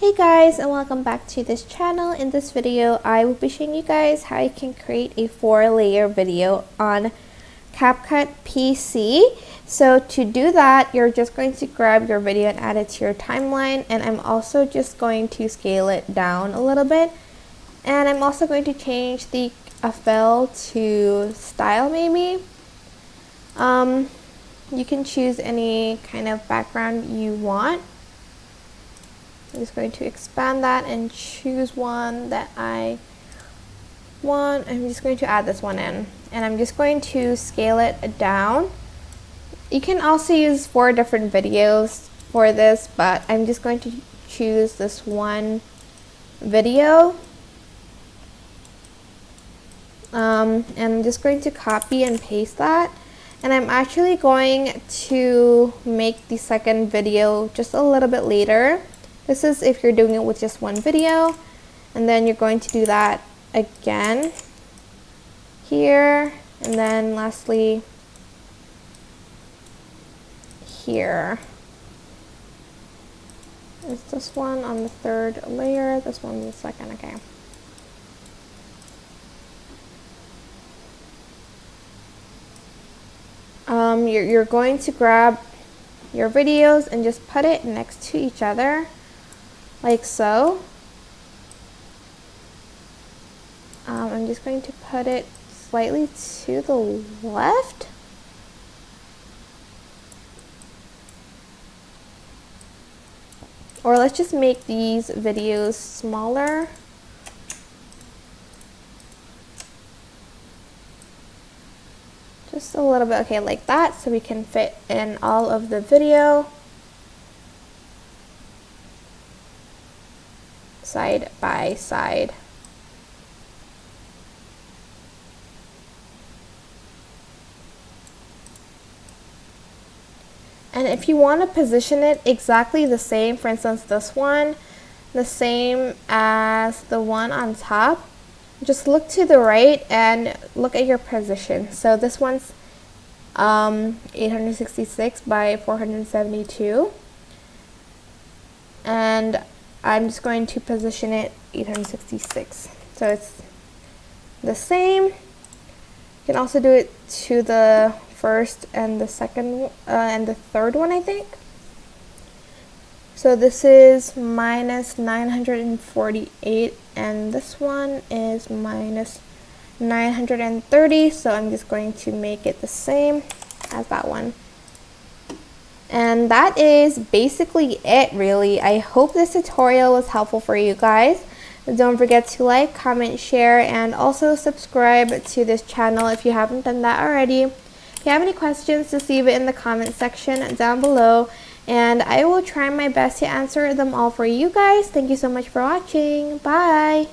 Hey guys, and welcome back to this channel. In this video, I will be showing you guys how you can create a 4-layer video on CapCut PC. So to do that, you're just going to grab your video and add it to your timeline, and I'm also just going to scale it down a little bit. And I'm also going to change the fill to style maybe. You can choose any kind of background you want. I'm just going to expand that and choose one that I want. I'm just going to add this one in, and I'm just going to scale it down. You can also use 4 different videos for this, but I'm just going to choose this one video. And I'm just going to copy and paste that. And I'm actually going to make the second video just a little bit later. This is if you're doing it with just one video, and then you're going to do that again here, and then lastly here. Is this one on the 3rd layer? This one on the 2nd, okay. You're going to grab your videos and just put it next to each other, like so. I'm just going to put it slightly to the left. Or let's just make these videos smaller. Just a little bit, okay, like that, so we can fit in all of the video side by side. And if you want to position it exactly the same, for instance this one, the same as the one on top, just look to the right and look at your position. So this one's 866 by 472, and I'm just going to position it 866, so it's the same. You can also do it to the first and the second and the third one, I think. So this is minus 948, and this one is minus 930, so I'm just going to make it the same as that one. And that is basically it, really. I hope this tutorial was helpful for you guys. Don't forget to like, comment, share, and also subscribe to this channel if you haven't done that already. If you have any questions, just leave it in the comment section down below, and I will try my best to answer them all for you guys. Thank you so much for watching. Bye!